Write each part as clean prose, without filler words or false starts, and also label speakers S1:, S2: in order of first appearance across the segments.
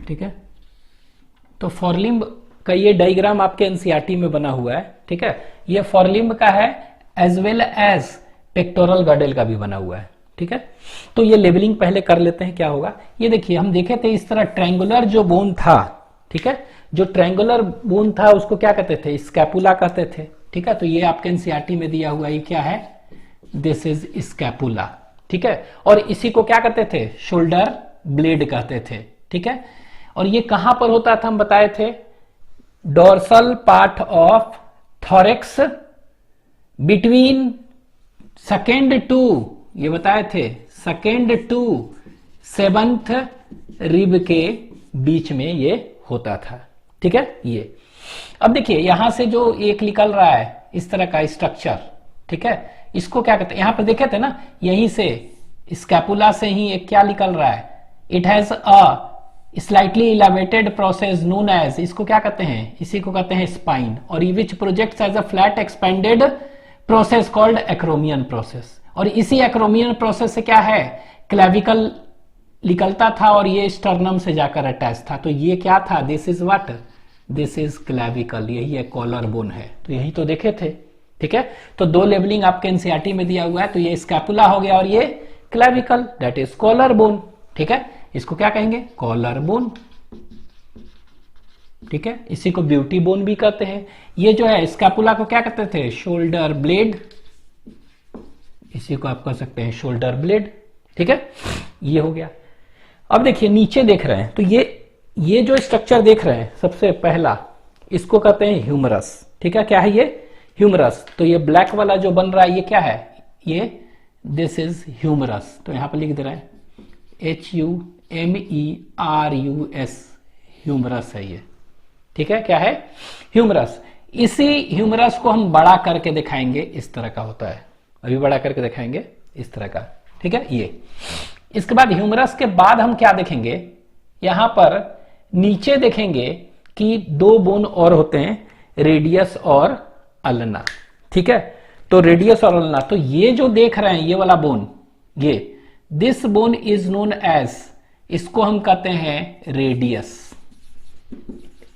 S1: ठीक है। तो फोरलिम्ब का ये डायग्राम आपके एनसीईआरटी में बना हुआ है, ठीक है। ये फोरलिम्ब का है एज वेल एज पेक्टोरल गॉर्डल का भी बना हुआ है, ठीक है। तो ये लेवलिंग पहले कर लेते हैं, क्या होगा ये देखिए। हम देखे थे इस तरह ट्रायंगुलर जो बोन था, ठीक है, जो ट्रायंगुलर बोन था उसको क्या कहते थे, स्कैपुला कहते थे, ठीक है। तो ये आपके एनसीईआरटी में दिया हुआ ये क्या है, दिस इज स्कैपुला, ठीक है। और इसी को क्या कहते थे, शोल्डर ब्लेड कहते थे, ठीक है। और ये कहां पर होता था, हम बताए थे dorsal part of thorax between second two, ये बताए थे सेकेंड टू सेवंथ रिब के बीच में ये होता था, ठीक है। ये अब देखिए यहां से जो एक निकल रहा है इस तरह का स्ट्रक्चर, ठीक है, इसको क्या कहते हैं, यहां पर देखे थे ना, यहीं से स्कैपुला से ही एक क्या निकल रहा है, it has a slightly elevated process known as, इसको क्या कहते हैं, इसी को कहते हैं स्पाइन, और which projects as a flat expanded process called acromion process. और इसी एक्रोमियन प्रोसेस से क्या है, क्लेविकल निकलता था और ये स्टर्नम से जाकर अटैच था। तो ये क्या था, this is what, this is clavicle, यही है कॉलर बोन है। तो यही तो देखे थे, ठीक है। तो दो लेवलिंग आपके एनसीईआरटी में दिया हुआ है, तो ये स्कैपुला हो गया और ये clavicle, that is collar bone, ठीक है। इसको क्या कहेंगे, कॉलर बोन, ठीक है। इसी को ब्यूटी बोन भी कहते हैं। ये जो है स्कैपुला को क्या कहते थे, शोल्डर ब्लेड, इसी को आप कह सकते हैं शोल्डर ब्लेड, ठीक है। ये हो गया। अब देखिए नीचे देख रहे हैं, तो ये जो स्ट्रक्चर देख रहे हैं सबसे पहला, इसको कहते हैं ह्यूमरस, ठीक है। क्या है ये, ह्यूमरस। तो ये ब्लैक वाला जो बन रहा है ये क्या है, ये दिस इज ह्यूमरस। तो यहां पर लिख दे रहे हैं HUMERUS, ह्यूमरस है ये, ठीक है। क्या है, ह्यूमरस। इसी ह्यूमरस को हम बड़ा करके दिखाएंगे, इस तरह का होता है, अभी बड़ा करके दिखाएंगे इस तरह का, ठीक है। ये इसके बाद ह्यूमरस के बाद हम क्या देखेंगे, यहां पर नीचे देखेंगे कि दो बोन और होते हैं, रेडियस और अल्ना, ठीक है। तो रेडियस और अल्ना, तो ये जो देख रहे हैं ये वाला बोन, ये this bone is known as, इसको हम कहते हैं रेडियस,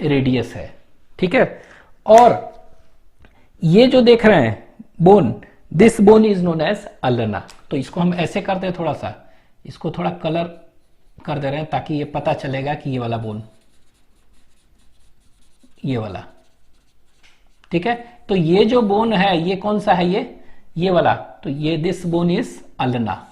S1: रेडियस है, ठीक है। और ये जो देख रहे हैं bone, this bone is known as ulna. तो इसको हम ऐसे करते हैं, थोड़ा सा इसको थोड़ा कलर कर दे रहे हैं ताकि ये पता चलेगा कि ये वाला बोन, ये वाला, ठीक है। तो ये जो बोन है ये कौन सा है, ये वाला, तो ये दिस बोन इज अल्ना,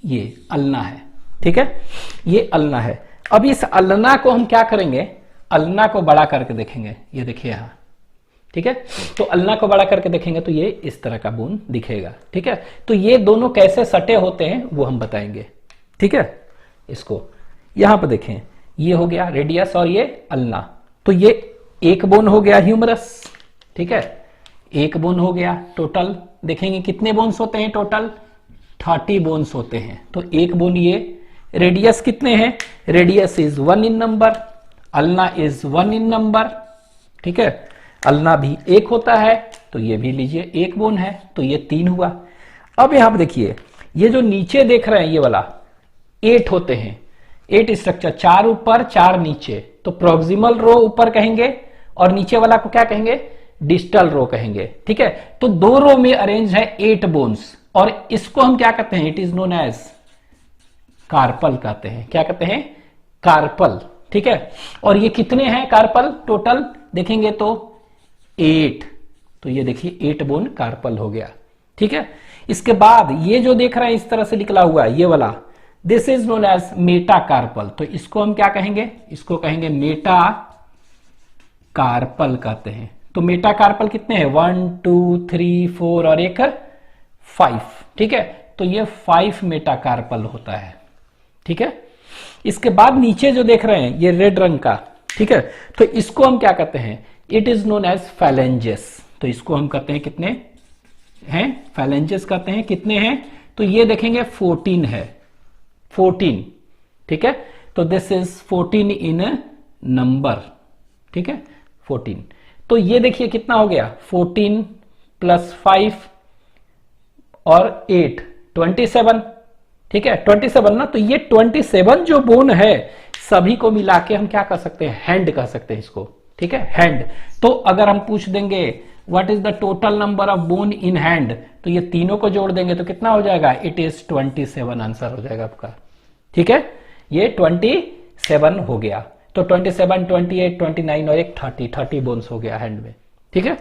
S1: ये अल्ना है, ठीक है। ये अल्ना है। अब इस अल्ना को हम क्या करेंगे, अल्ना को बड़ा करके देखेंगे, ये देखिए यहां, ठीक है। तो अल्ना को बड़ा करके देखेंगे तो ये इस तरह का बोन दिखेगा, ठीक है। तो ये दोनों कैसे सटे होते हैं वो हम बताएंगे, ठीक है। इसको यहां पर देखें, ये हो गया रेडियस और ये अल्ना। तो ये एक बोन हो गया ह्यूमरस, ठीक है, एक बोन हो गया। टोटल देखेंगे कितने बोन्स होते हैं, टोटल 30 बोन्स होते हैं। तो एक बोन ये, रेडियस कितने हैं, radius is 1 in number, ulna is 1 in number, ठीक है। अल्ना भी एक होता है, तो ये भी लीजिए एक बोन है, तो ये 3 हुआ। अब यहां पर देखिए ये जो नीचे देख रहे हैं ये वाला 8 होते हैं, 8 स्ट्रक्चर, 4 ऊपर 4 नीचे। तो प्रोक्सिमल रो ऊपर कहेंगे और नीचे वाला को क्या कहेंगे, डिस्टल रो कहेंगे, ठीक है। तो 2 रो में अरेंज है 8 बोन्स, और इसको हम क्या कहते हैं, it is known as carpal कहते हैं। क्या कहते हैं, कार्पल, ठीक है। और ये कितने हैं कार्पल, टोटल देखेंगे तो 8। तो ये देखिए 8 बोन कार्पल हो गया, ठीक है। इसके बाद ये जो देख रहे हैं इस तरह से निकला हुआ है ये वाला, this is known as metacarpal. तो इसको हम क्या कहेंगे, इसको कहेंगे मेटा कार्पल कहते हैं। तो मेटा कार्पल कितने हैं, 1 2 3 4 और एक 5, ठीक है। तो ये 5 मेटा कार्पल होता है, ठीक है। इसके बाद नीचे जो देख रहे हैं ये रेड रंग का, ठीक है। तो इसको हम क्या कहते हैं, it is known as phalanges. तो इसको हम कहते हैं कितने हैं, फैलेंजेस कहते हैं। कितने हैं, तो ये देखेंगे 14 है, 14, ठीक है। तो दिस इज 14 इन नंबर, ठीक है, 14। तो ये देखिए कितना हो गया, 14 + 5 और 8 27, ठीक है, 27 ना। तो ये 27 जो बोन है सभी को मिला के हम क्या कर सकते हैं, हैंड कह सकते हैं इसको, ठीक है, हैंड। तो अगर हम पूछ देंगे what is the total number of bone in hand, तो ये तीनों को जोड़ देंगे तो कितना हो जाएगा, इट इज 27 आंसर हो जाएगा आपका, ठीक है। ये 27 हो गया, तो 27, 28, 29 और एक 30 बोन्स हो गया हैंड में, ठीक है।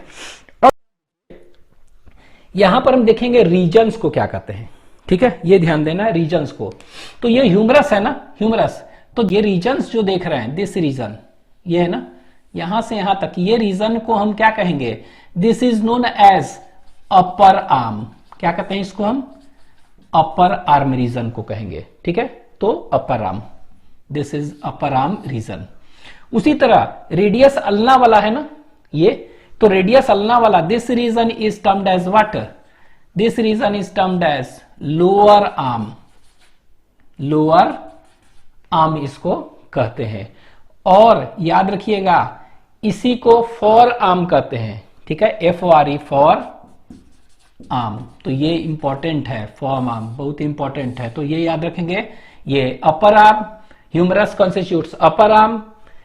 S1: यहां पर हम देखेंगे रीजन्स को क्या कहते हैं, ठीक है, ये ध्यान देना है रीजन्स को। तो ये ह्यूमरस है ना, ह्यूमरस, तो ये रीजन्स जो देख रहे हैं, दिस रीजन, ये है ना, यहां से यहां तक, ये रीजन को हम क्या कहेंगे, this is known as upper arm. क्या कहते हैं इसको हम, अपर आर्म रीजन को कहेंगे, ठीक है। तो upper arm, this is upper arm region. उसी तरह रेडियस अल्ना वाला है ना ये, तो रेडियस अल्ना वाला, this region is termed as what, this region is termed as lower arm, lower arm इसको कहते हैं। और याद रखिएगा इसी को फॉर आर्म कहते हैं, ठीक है, FORE फॉर आर्म। तो ये इंपॉर्टेंट है, फॉर्म आर्म बहुत इंपॉर्टेंट है, तो ये याद रखेंगे। ये upper arm, humerus constitutes upper arm,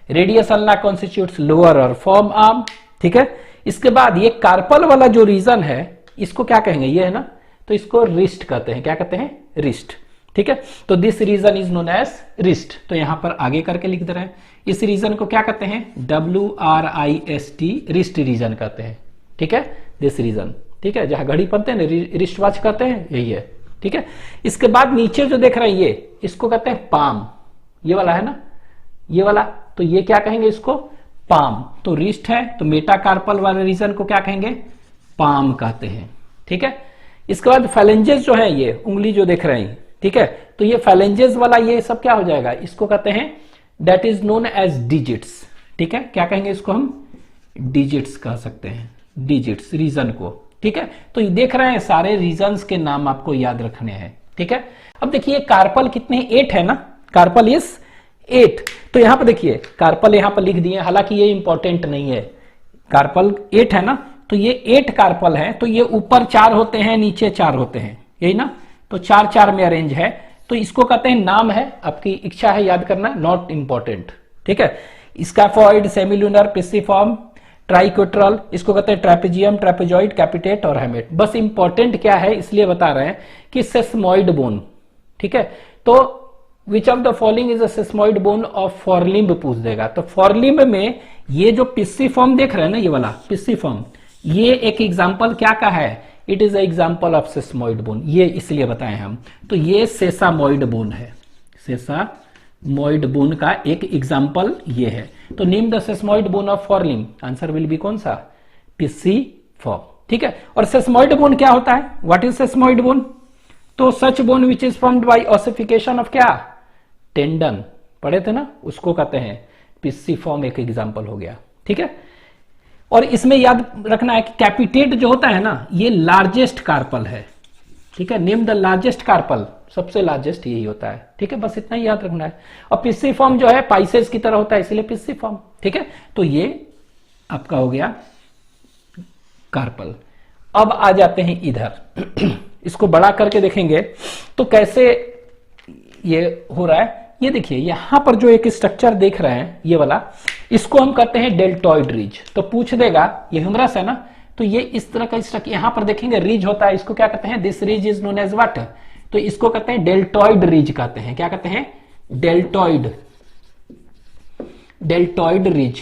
S1: radius ulna constitutes lower और फॉर्म आर्म, ठीक है। इसके बाद ये कार्पल वाला जो रीजन है इसको क्या कहेंगे, ये है ना, तो इसको रिस्ट कहते हैं। क्या कहते हैं, रिस्ट, ठीक है। तो this region is known as wrist. तो यहां पर आगे करके लिख दे रहे हैं, इस रीजन को क्या कहते हैं, WRIST, रिस्ट रीजन कहते हैं, ठीक है, दिस रीजन, ठीक है, जहां घड़ी पहनते हैं ना रिस्ट वॉच कहते हैं, यही है, ठीक है। इसके बाद नीचे जो देख रहे हैं ये, इसको कहते हैं पाम, ये वाला है ना, ये वाला, तो ये क्या कहेंगे इसको, पाम। तो रिस्ट है, तो मेटाकार्पल वाले रीजन को क्या कहेंगे, पाम कहते हैं, ठीक है। इसके बाद फैलेंजेस जो है, ये उंगली जो देख रहे हैं, ठीक है, तो ये फैलेंजेस वाला ये सब क्या हो जाएगा, इसको कहते हैं that is known as digits, ठीक है। क्या कहेंगे इसको हम, डिजिट्स कह सकते हैं, डिजिट्स रीजन को, ठीक है। तो ये देख रहे हैं सारे रीजन्स के नाम आपको याद रखने हैं, ठीक है। अब देखिए कार्पल कितने, 8 है ना, कार्पल इज 8। तो यहां पर देखिए कार्पल यहां पर लिख दिए, हालांकि ये इंपॉर्टेंट नहीं है, कार्पल 8 है ना, तो ये 8 कार्पल है, तो ये ऊपर 4 होते हैं, नीचे 4 होते हैं, यही ना, तो 4-4 में अरेंज है, तो इसको कहते हैं, नाम है, आपकी इच्छा है याद करना, नॉट इंपॉर्टेंट, ठीक है। स्कैफॉइड, सेमिलुनर, पिस्सीफॉर्म, ट्राइकोट्रल, इसको कहते हैं ट्रेपेजियम, ट्रेपेजॉइड, कैपिटेट और हेमेट। बस इंपॉर्टेंट क्या है इसलिए बता रहे हैं कि सेस्मोइड बोन, ठीक है। तो which of the following is a sesamoid bone of forelimb पूछ देगा, तो फॉरलिम्ब में ये जो पिस्सीफॉर्म देख रहे हैं ना, ये वाला पिस्सीफॉर्म, ये एक एग्जाम्पल क्या का है, it is example of sesamoid bone, ये इसलिए बताए हम। तो ये सेसामोइड बोन है, सेसामोइड बोन का एक एग्जाम्पल ये है। तो name the sesamoid bone of forelimb, answer will be कौन सा, पिस्सीफॉर्म, ठीक है। और सेस्मोइड बोन क्या होता है, व्हाट इज सेस्मोइड बोन, तो such bone which is formed by ossification of क्या, टेंडन, पढ़े थे ना, उसको कहते हैं पिस्सीफॉर्म, एक एग्जाम्पल हो गया, ठीक है। और इसमें याद रखना है कि कैपिटेट जो होता है ना, ये लार्जेस्ट कार्पल है, ठीक है। नेम द लार्जेस्ट कार्पल, सबसे लार्जेस्ट यही होता है, ठीक है, बस इतना ही याद रखना है। और पिस्सीफॉर्म जो है पाइसेस की तरह होता है, इसलिए पिस्सीफॉर्म, ठीक है। तो ये आपका हो गया कार्पल। अब आ जाते हैं इधर इसको बड़ा करके देखेंगे तो कैसे ये हो रहा है। ये देखिए यहां पर जो एक स्ट्रक्चर देख रहे हैं, ये वाला, इसको हम कहते हैं डेल्टॉइड रिज। तो पूछ देगा, ये ह्यूमरस है ना, तो ये इस तरह का स्ट्रक्चर यहां पर देखेंगे, रिज होता है, इसको क्या कहते हैं, this ridge is known as what, तो इसको कहते हैं डेल्टॉइड रिज कहते हैं। क्या कहते हैं, डेल्टॉइड, डेल्टॉइड रिज,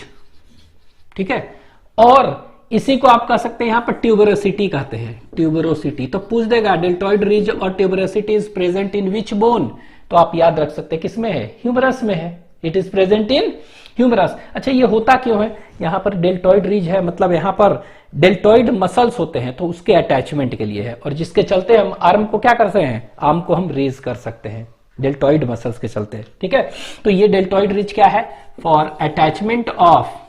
S1: ठीक है। और इसी को आप कह सकते हैं यहां पर ट्यूबरोसिटी कहते हैं, ट्यूबरोसिटी। तो पूछ देगा डेल्टॉइड रिज और tuberosity is present in which bone, तो आप याद रख सकते हैं किसमें है, ह्यूमरस में है, it is present in humerus. अच्छा ये होता क्यों है, यहां पर डेल्टॉइड रिज है, मतलब यहां पर डेल्टॉइड मसल्स होते हैं, तो उसके अटैचमेंट के लिए है, और जिसके चलते हम आर्म को क्या कर सकते हैं, आर्म को हम रेज कर सकते हैं डेल्टॉइड मसल्स के चलते, ठीक है। तो ये डेल्टॉइड रिज क्या है, for attachment of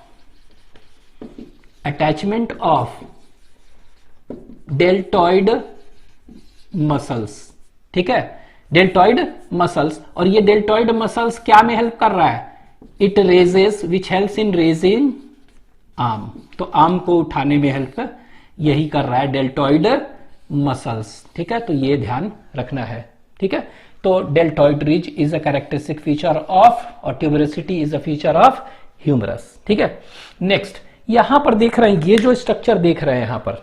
S1: deltoid muscles, ठीक है, डेल्टॉइड मसल्स। और ये डेल्टॉइड मसल्स क्या में हेल्प कर रहा है, it raises, which helps in raising arm, तो आर्म को उठाने में हेल्प यही कर रहा है डेल्टॉइड मसल्स, ठीक है। तो ये ध्यान रखना है, ठीक है। तो deltoid ridge is a characteristic feature of, और tuberosity is a feature of humerus. ठीक है, नेक्स्ट यहां पर देख रहे हैं, ये जो स्ट्रक्चर देख रहे हैं यहां पर,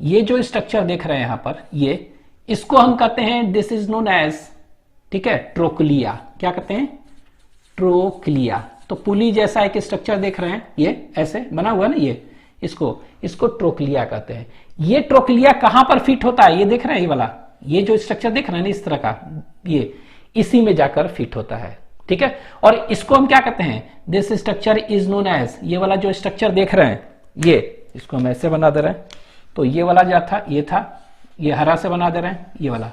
S1: ये जो स्ट्रक्चर देख रहे हैं यहां पर, ये इसको हम कहते हैं, दिस इज नोन एज, ठीक है, ट्रोक्लिया। क्या कहते हैं? ट्रोक्लिया। तो पुली जैसा एक स्ट्रक्चर देख रहे हैं, ये ऐसे बना हुआ है ना, इसको ट्रोक्लिया कहते हैं। ये ट्रोक्लिया कहां पर फिट होता है? ये देख रहे हैं, ये वाला, ये जो स्ट्रक्चर देख रहे हैं ना इस तरह का, ये इसी में जाकर फिट होता है। ठीक है, और इसको हम क्या कहते हैं? This structure is known as, ये वाला जो स्ट्रक्चर देख रहे हैं, ये इसको हम ऐसे बना दे रहे हैं, तो ये वाला जो था, ये हरा से बना दे रहे हैं, ये वाला,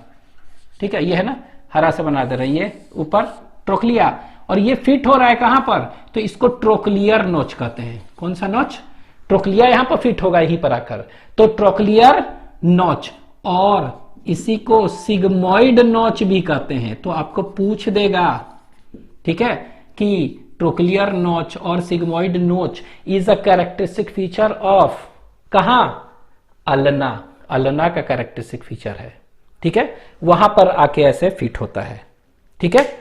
S1: ठीक है, ये है ना, हरा से बना दे रहे हैं, ये ऊपर ट्रोक्लिया, और ये फिट हो रहा है कहां पर? तो इसको ट्रोक्लियर नोच कहते हैं। कौन सा नोच? ट्रोक्लिया यहां पर फिट होगा यहीं पर आकर, तो ट्रोक्लियर नोच, और इसी को सिग्मोइड नोच भी कहते हैं। तो आपको पूछ देगा, ठीक है, कि ट्रोक्लियर नोच और सिग्मोइड नोच is a characteristic feature of, कहां? अल्ना का कैरेक्टरिस्टिक फीचर है। ठीक है, वहां पर आके ऐसे फिट होता है। ठीक है,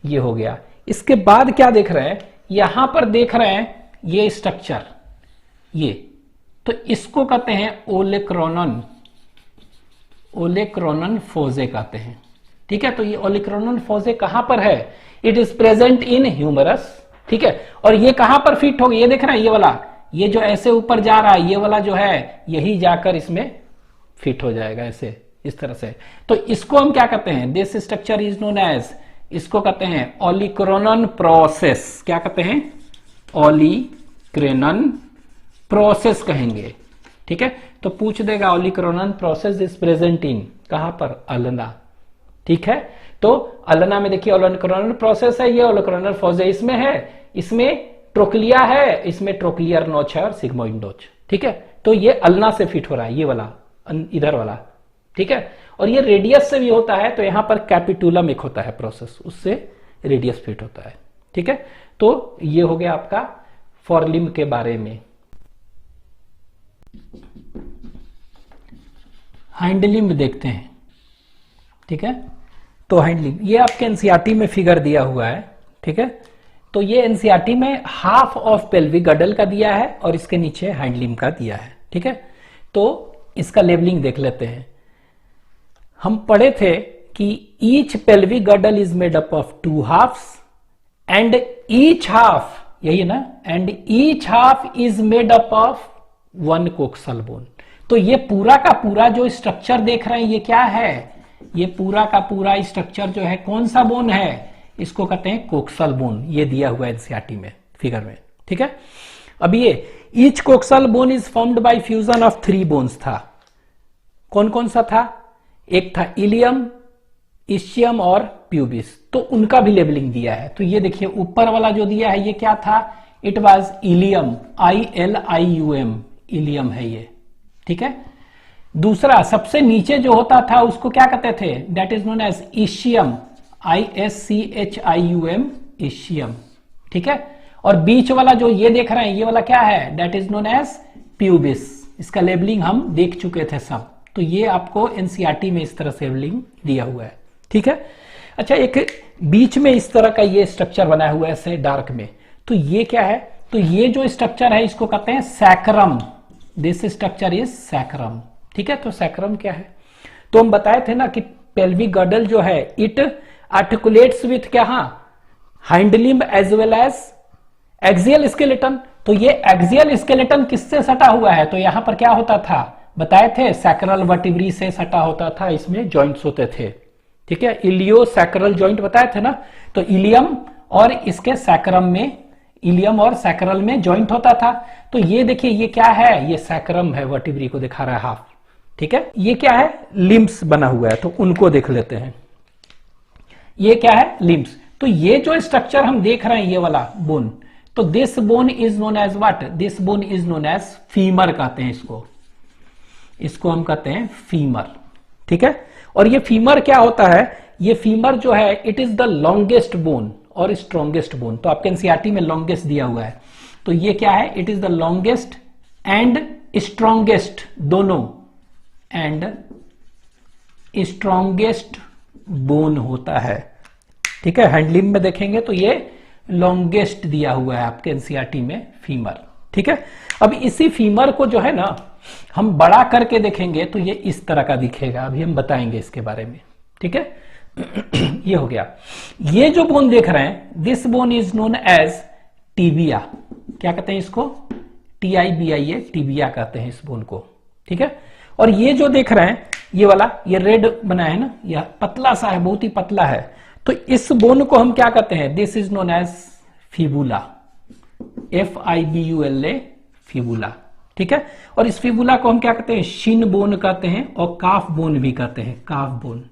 S1: ये हो गया। इसके बाद क्या देख रहे हैं? यहां पर देख रहे हैं ये स्ट्रक्चर, ये, तो इसको कहते हैं ओलेक्रोनन फोजे कहते हैं। ठीक है, तो ये ओलेक्रोनन फोजे कहां पर है? It is present in humerus. ठीक है, और ये कहां पर फिट होगा? ये देख रहे हैं, ये वाला, ये जो ऐसे ऊपर जा रहा है, ये वाला जो है, यही जाकर इसमें फिट हो जाएगा ऐसे, इस तरह से। तो इसको हम क्या कहते हैं? This structure is known as, इसको कहते हैं ओलिक्रोनन प्रोसेस। क्या कहते हैं? ओलिक्रोनन प्रोसेस कहेंगे। ठीक है, तो पूछ देगा ओलिक्रोनन प्रोसेस इज प्रेजेंट इन, कहां पर? अल्ना। ठीक है, तो अल्ना में देखिए ओलिक्रोनन प्रोसेस है, ये ओलिक्रोनन फोजे इसमें है, इसमें ट्रोक्लिया है, इसमें ट्रोक्लियर नोच है और सिग्मोइड नोच। ठीक है, तो ये अल्ना से फिट हो रहा है, ये वाला, इधर वाला। ठीक है, और ये रेडियस से भी होता है, तो यहां पर कैपिटुलम एक होता है प्रोसेस, उससे रेडियस फिट होता है। ठीक है, तो ये हो गया आपका फॉरलिम्ब के बारे में। हाइंडलिम्ब देखते हैं। ठीक है, तो हाइंडलिम्ब ये आपके एनसीईआरटी में फिगर दिया हुआ है। ठीक है, तो ये एनसीईआरटी में हाफ ऑफ पेल्विक गडल का दिया है और इसके नीचे हाइंडलिम्ब का दिया है। ठीक है, तो इसका लेबलिंग देख लेते हैं। हम पढ़े थे कि each pelvic girdle is made up of 2 halves and each half, यही है ना, and each half is made up of 1 coxal bone. तो ये पूरा का पूरा जो स्ट्रक्चर देख रहे हैं, ये क्या है? ये पूरा का पूरा स्ट्रक्चर जो है, कौन सा बोन है? इसको कहते हैं कोक्सल बोन। ये दिया हुआ है एनसीईआरटी में फिगर में। ठीक है, अब ये each coxal bone is formed bye fusion of 3 bones था। कौन कौन सा था? एक था इलियम, इशियम और प्यूबिस, तो उनका भी लेबलिंग दिया है। तो ये देखिए ऊपर वाला जो दिया है, ये क्या था? It was ilium, ILIUM, ilium है ये। ठीक है, दूसरा सबसे नीचे जो होता था उसको क्या कहते थे? That is known as ischium, ISCHIUM, ischium. ठीक है, और बीच वाला जो ये देख रहे हैं, ये वाला क्या है? That is known as pubis. इसका लेबलिंग हम देख चुके थे सब, तो ये आपको एनसीईआरटी में इस तरह से लेबलिंग दिया हुआ है। ठीक है, अच्छा, एक बीच में इस तरह का ये स्ट्रक्चर बना हुआ है ऐसे डार्क में, तो ये क्या है? तो ये जो स्ट्रक्चर है इसको कहते हैं sacrum. This structure is sacrum. ठीक है, तो सैक्रम क्या है? तो हम बताए थे ना कि पेल्विक गडल जो है, इट आर्टिकुलेट्स विथ क्या? Hind limb as well as axial skeleton. तो ये एक्सियल स्केलेटन किससे सटा हुआ है? तो यहां पर क्या होता था? बताए थे सैक्रल वर्टिब्री से सटा होता था, इसमें जॉइंट्स होते थे। ठीक है, इलियो सैक्रल जॉइंट बताए थे ना, तो इलियम और इसके सैक्रम में, इलियम और सैक्रल में जॉइंट होता था। तो ये देखिए, ये क्या है? ये सैक्रम है, वर्टिब्री को दिखा रहा है हाफ। ठीक है, ये क्या है? लिम्स बना हुआ है, तो उनको देख लेते हैं। ये क्या है? लिम्स। तो ये जो स्ट्रक्चर हम देख रहे हैं, ये वाला बोन, तो this bone is known as what? This bone is known as femur कहते हैं इसको हम कहते हैं फीमर। ठीक है, और ये फीमर क्या होता है? ये फीमर जो है, it is the longest bone और स्ट्रॉन्गेस्ट बोन। तो आपके एनसीईआरटी में लॉन्गेस्ट दिया हुआ है, तो ये क्या है? It is the longest and strongest, दोनों, एंड स्ट्रॉन्गेस्ट बोन होता है, ठीक है। हैंड लिम्ब में देखेंगे तो ये लॉन्गेस्ट दिया हुआ है आपके एनसीईआरटी में फीमर, ठीक है। अब इसी फीमर को जो है ना हम बड़ा करके देखेंगे तो ये इस तरह का दिखेगा, अभी हम बताएंगे इसके बारे में, ठीक है। ये हो गया। ये जो बोन देख रहे हैं, this bone is known as tibia. क्या कहते हैं इसको? TIBIA, टीबिया कहते हैं इस बोन को, ठीक है। और ये जो देख रहे हैं ये वाला, ये रेड बना है ना, यह पतला सा है, बहुत ही पतला है, तो इस बोन को हम क्या कहते हैं? This is known as fibula, FIBULA, fibula, ठीक है। और इस फिबुला को हम क्या कहते हैं? शिन बोन कहते हैं और काफ बोन भी कहते हैं, काफ बोन,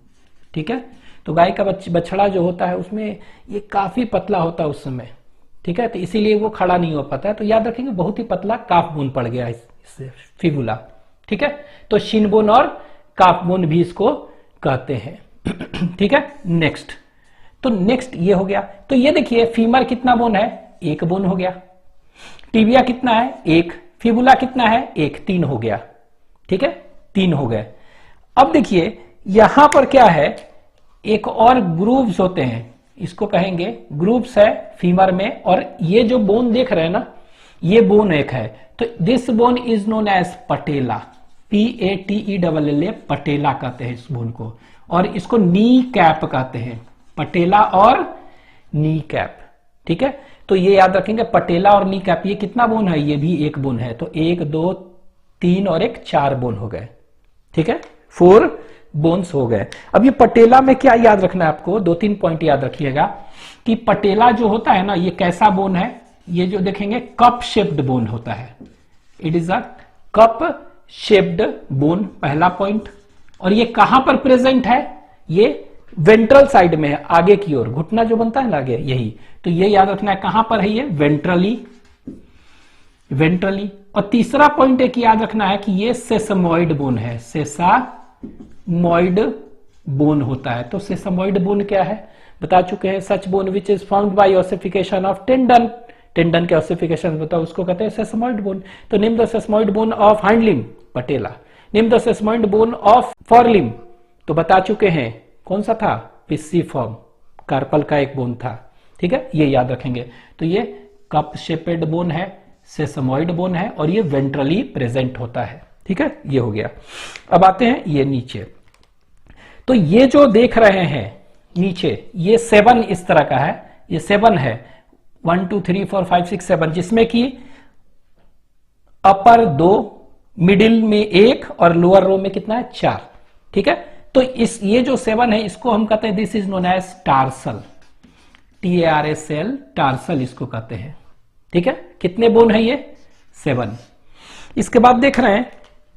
S1: ठीक है। तो गाय का बछड़ा जो होता है उसमें ये काफी पतला होता है उस समय, ठीक है, तो इसीलिए वो खड़ा नहीं हो पाता है। तो याद रखेंगे बहुत ही पतला काफ बोन पड़ गया इससे फिबुला, ठीक है। तो शिन बोन और काफ बोन भी इसको कहते हैं, ठीक है। नेक्स्ट, तो नेक्स्ट ये हो गया। तो ये देखिए फीमर कितना बोन है? एक बोन हो गया। टीबिया कितना है? एक। फिबुला कितना है? एक। तीन हो गया, ठीक है, तीन हो गए। अब देखिए यहां पर क्या है, एक और ग्रूव्स होते हैं, इसको कहेंगे ग्रूव्स है फीमर में। और ये जो बोन देख रहे हैं ना, ये बोन एक है, तो this bone is known as patella, PATELLA, patella कहते हैं इस बोन को। और इसको नी कैप कहते हैं, पटेला और नी कैप, ठीक है। तो ये याद रखेंगे, पटेला और नी कैप, ये कितना बोन है? ये भी एक बोन है। तो 1 2 3 और 1 4 बोन हो गए, ठीक है, 4 बोन्स हो गए। अब ये पटेला में क्या याद रखना है आपको? 2-3 पॉइंट याद रखिएगा कि पटेला जो होता है ना, ये कैसा बोन है? ये जो देखेंगे कप शेप्ड बोन होता है, it is a cup shaped bone, पहला पॉइंट। और ये कहां पर प्रेजेंट है? ये वेंट्रल साइड में है, आगे की ओर, घुटना जो बनता है ना आगे, यही। तो ये याद रखना है कहां पर है? ये वेंट्रली, वेंट्रली। और तीसरा पॉइंट एक याद रखना है कि ये सेसमॉइड बोन है, सेसामॉइड बोन होता है। तो सेसमॉइड बोन क्या है बता चुके हैं, such bone which is found by ossification of tendon, tendon के ऑसिफिकेशन बताओ, उसको कहते हैं सेसमॉइड बोन। तो name the sesamoid bone of hind limb, patella. Name the sesamoid bone of forelimb, तो बता चुके हैं, कौन सा था? पिस्सीफॉर्म, कार्पल का एक बोन था, ठीक है, ये याद रखेंगे। तो ये कप शेपेड बोन है, सेसमॉइड बोन है, और ये वेंट्रली प्रेजेंट होता है, ठीक है, ये हो गया। अब आते हैं ये नीचे। तो ये जो देख रहे हैं नीचे, ये 7 इस तरह का है, ये 7 है, 1 2 3 4 5 6 7, जिसमें कि अपर 2, मिडिल में 1 और लोअर रो में कितना है? 4, ठीक है। तो इस ये जो 7 है इसको हम कहते हैं this is known as tarsal, TARSL, tarsal इसको कहते हैं, ठीक है। कितने बोन है ये? 7। इसके बाद देख रहे हैं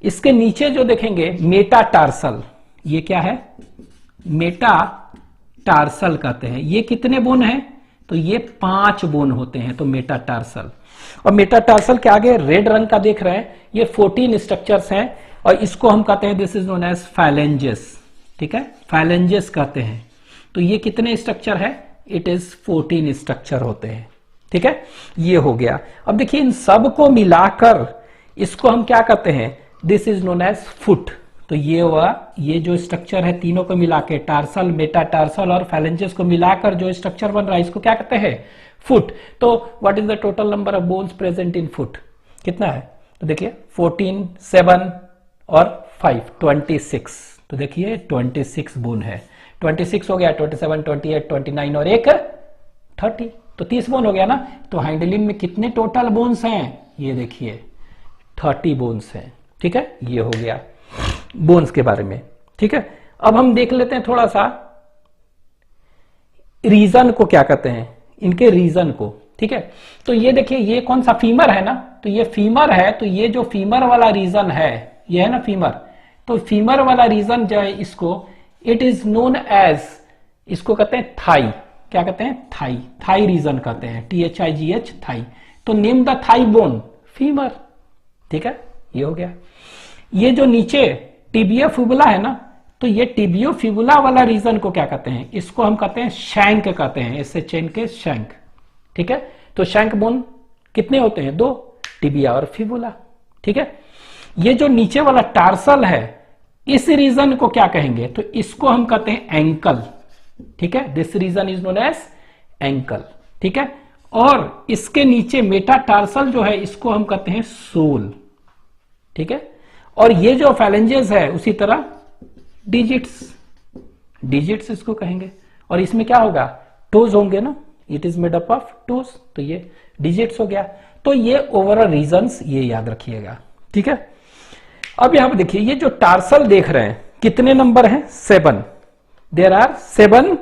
S1: इसके नीचे जो देखेंगे मेटाटार्सल, ये क्या है? मेटाटार्सल कहते हैं। ये कितने बोन है? तो ये 5 बोन होते हैं, तो मेटाटार्सल। और मेटाटार्सल के आगे रेड रंग का देख रहे हैं, ये 14 स्ट्रक्चर्स हैं, और इसको हम कहते हैं दिस इज नोन एज फाइलेंजेस, ठीक है, फाइलेंजेस कहते हैं। तो ये कितने स्ट्रक्चर है? इट इज 14 स्ट्रक्चर होते हैं, ठीक है, ये हो गया। अब देखिए इन सब को मिलाकर इसको हम क्या कहते हैं? This is known as foot. तो ये जो स्ट्रक्चर है तीनों को मिला के, टार्सल, मेटाटार्सल और फाइलेंजेस को मिलाकर जो स्ट्रक्चर बन रहा है इसको क्या कहते हैं? फुट। तो what is the total number of bones present in foot? कितना है? तो देखिए 14, 7 और 5, 26। तो देखिए 26 बोन है, 26 हो गया, 27, 28, 29 और 1 30, तो 30 बोन हो गया ना। तो हाइंड लिम्ब में कितने टोटल बोन्स हैं? ये देखिए 30 बोन्स हैं, ठीक है, ये हो गया बोन्स के बारे में, ठीक है। अब हम देख लेते हैं थोड़ा सा रीजन को, क्या कहते हैं इनके रीजन को, ठीक है। तो ये देखिए ये कौन सा? फीमर है ना, तो ये फीमर है, तो ये जो फीमर वाला रीजन है ये है ना फीमर, तो फीमर वाला रीजन जो है इसको इट इज नोन एज, इसको कहते हैं थाई। क्या कहते हैं? थाई, थाई रीजन कहते हैं, THIGH, थाई। तो name the thigh bone, femur, ठीक है, ये हो गया। ये जो नीचे टिबियो फिबुला है ना, तो ये टिबियो फिबुला वाला रीजन को क्या कहते हैं? इसको हम कहते हैं शैंक कहते हैं, इससे चेन के शैंक, ठीक है। तो शैंक बोन कितने होते हैं? 2, टिबिया और फिबुला, ठीक है। ये जो नीचे वाला टार्सल है, इस रीजन को क्या कहेंगे, तो इसको हम कहते हैं एंकल, ठीक है, this region is known as ankle, ठीक है। और इसके नीचे मेटाटार्सल जो है इसको हम कहते हैं सोल, ठीक है। और ये जो फैलेंजेस है उसी तरह डिजिट्स, डिजिट्स इसको कहेंगे। और इसमें क्या होगा, टोज होंगे ना, it is made up of toes, तो ये डिजिट्स हो गया। तो ये ओवरऑल रीजंस ये याद रखिएगा, ठीक है। अब यहां पर देखिए ये जो टार्सल देख रहे हैं कितने नंबर हैं, 7, देयर आर 7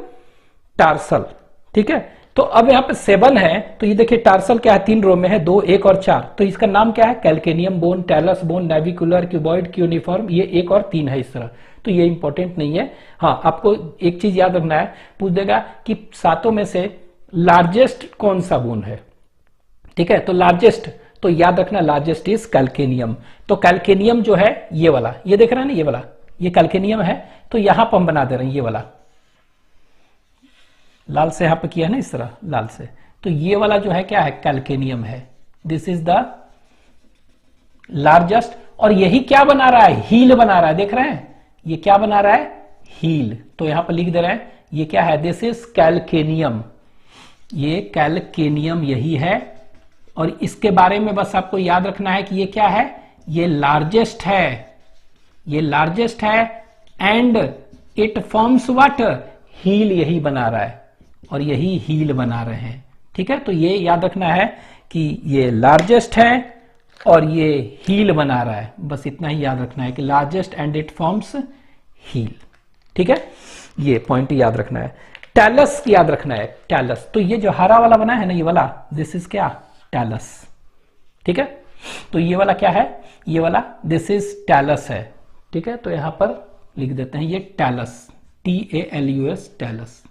S1: टार्सल, ठीक है। तो अब यहां पे 7 है, तो ये देखिए टार्सल क्या है, 3 रो में है, 2, 1 और 4, तो इसका नाम क्या है, calcaneum bone, talus bone, navicular, cuboid, cuneiform, ये 1 और 3 है इस तरह। तो ये इंपॉर्टेंट नहीं है। हाँ, आपको एक चीज याद रखना है, पूछ देगा कि 7 में से लार्जेस्ट कौन सा बोन है, ठीक है। तो लार्जेस्ट, तो याद रखना लार्जेस्ट इज कैल्केनियम। तो कैल्केनियम जो है ये वाला, ये देख रहे हैं ना, ये वाला, ये कैल्केनियम है। तो यहां पर हम बना दे रहे हैं ये वाला, लाल से यहां पर किया है ना इस तरह, लाल से। तो ये वाला जो है क्या है, कैल्केनियम है, दिस इज द लार्जेस्ट। और यही क्या बना रहा है, हील बना रहा है, देख रहे हैं ये क्या बना रहा है, हील। तो यहां पर लिख दे रहे हैं ये क्या है, दिस इज कैल्केनियम, ये कैल्केनियम यही है। और इसके बारे में बस आपको याद रखना है कि ये क्या है, ये लार्जेस्ट है, ये लार्जेस्ट है, and it forms what, heel यही बना रहा है, और यही हील बना रहे हैं, ठीक है। तो ये याद रखना है कि ये लार्जेस्ट है और ये हील बना रहा है, बस इतना ही याद रखना है कि largest and it forms heel, ठीक है। ये पॉइंट याद रखना है। टैलस याद रखना है, टैलस, तो ये जो हरा वाला बना है ना, ये वाला, दिस इज क्या, टैलस, ठीक है। तो ये वाला क्या है, ये वाला दिस इज टैलस है, ठीक है। तो यहां पर लिख देते हैं ये टैलस, TALUS, टैलस,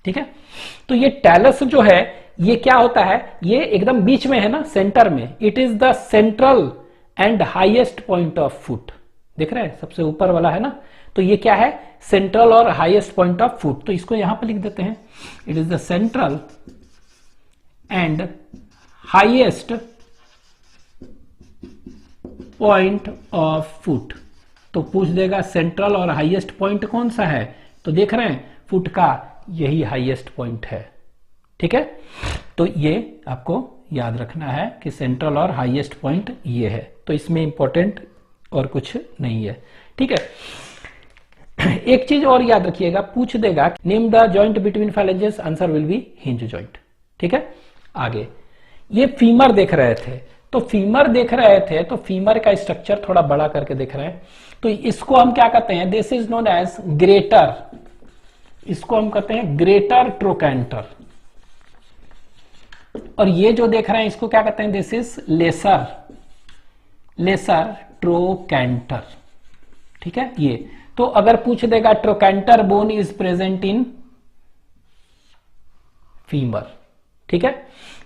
S1: ठीक है। तो ये टैलस जो है ये क्या होता है, ये एकदम बीच में है ना, सेंटर में, it is the central and highest point of foot, देख रहे हैं सबसे ऊपर वाला है ना। तो ये क्या है, सेंट्रल और हाईएस्ट पॉइंट ऑफ फुट। तो इसको यहां पर लिख देते हैं, it is the central and highest point of foot. तो पूछ देगा सेंट्रल और हाईएस्ट पॉइंट कौन सा है, तो देख रहे हैं फुट का यही हाईएस्ट पॉइंट है, ठीक है। तो ये आपको याद रखना है कि सेंट्रल और हाईएस्ट पॉइंट ये है। तो इसमें इंपॉर्टेंट और कुछ नहीं है, ठीक है। एक चीज और याद रखिएगा, पूछ देगा name the joint between phalanges, answer will B hinge joint, ठीक है। आगे ये फीमर देख रहे थे, तो फीमर देख रहे थे, तो फीमर का स्ट्रक्चर थोड़ा बड़ा करके देख रहे हैं। तो इसको हम क्या कहते हैं, this is known as greater, इसको हम कहते हैं ग्रेटर ट्रोकैंटर। और ये जो देख रहे हैं इसको क्या कहते हैं, this is lesser, lesser trochanter, ठीक है। ये तो अगर पूछ देगा trochanter bone is present in femur, ठीक है।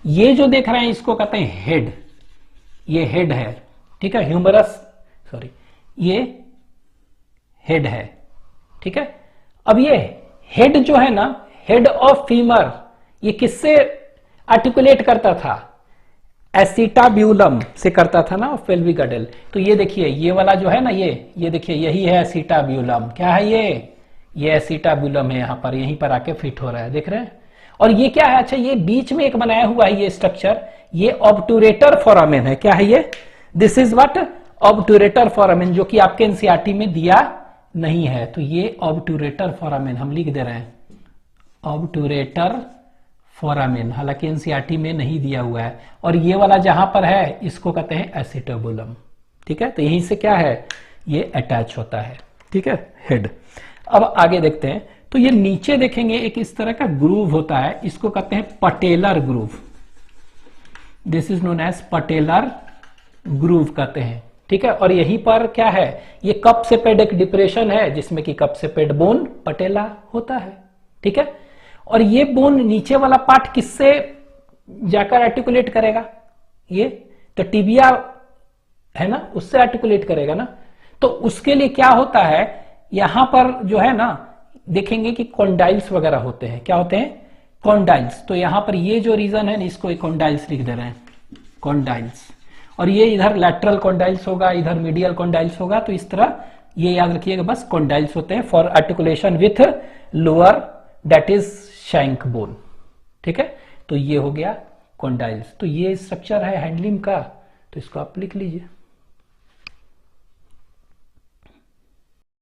S1: ये जो देख रहे हैं इसको कहते हैं हेड, ये हेड है, ठीक है, ह्यूमरस, सॉरी ये हेड है, ठीक है। अब ये हेड जो है ना, हेड ऑफ फीमर, ये किससे आर्टिकुलेट करता था, एसिटाब्यूलम से करता था ना, पेल्विक गडल। तो ये देखिए ये वाला जो है ना, ये देखिए यही है एसिटाब्यूलम, क्या है ये एसिटाब्यूलम है, यहां पर यहीं पर आके फिट हो रहा है, देख रहे हैं। और ये क्या है, अच्छा ये बीच में एक बनाया हुआ है ये स्ट्रक्चर, ये ऑब्टूरेटर फोरामेन है, क्या है ये, this is what, obturator foramen, जो कि आपके एनसीईआरटी में दिया नहीं है। तो ये ऑब्टूरेटर फोरामेन हम लिख दे रहे हैं, ऑब्टूरेटर फोरामेन, हालांकि एनसीईआरटी में नहीं दिया हुआ है। और ये वाला जहां पर है इसको कहते हैं एसिटाबुलम, ठीक है। तो यहीं से क्या है, ये अटैच होता है, ठीक है, हेड। अब आगे देखते हैं, तो ये नीचे देखेंगे एक इस तरह का ग्रूव होता है, इसको कहते हैं patellar groove, this is known as patellar groove कहते हैं, ठीक है। और यहीं पर क्या है, ये कप सेपेड एक डिप्रेशन है जिसमें कि कप सेपेड बोन पटेला होता है, ठीक है। और ये बोन नीचे वाला पार्ट किससे जाकर आर्टिकुलेट करेगा, ये तो टिबिया है ना, उससे आर्टिकुलेट करेगा ना। तो उसके लिए क्या होता है, यहां पर जो है ना देखेंगे कि कॉन्डाइल्स वगैरह होते हैं, क्या होते हैं, कॉन्डाइल्स। तो यहां पर ये जो रीजन है इसको कॉन्डाइल्स लिख दे रहे हैं, कॉन्डाइल्स। और ये इधर लैटरल कॉन्डाइल्स होगा, इधर मीडियल कॉन्डाइल्स होगा, तो इस तरह ये याद रखिएगा बस, कॉन्डाइल्स होते हैं for articulation with lower that is shank bone. ठीक है, तो ये हो गया कॉन्डाइल्स। तो ये स्ट्रक्चर है हैंड लिम्ब का, तो इसको आप लिख लीजिए।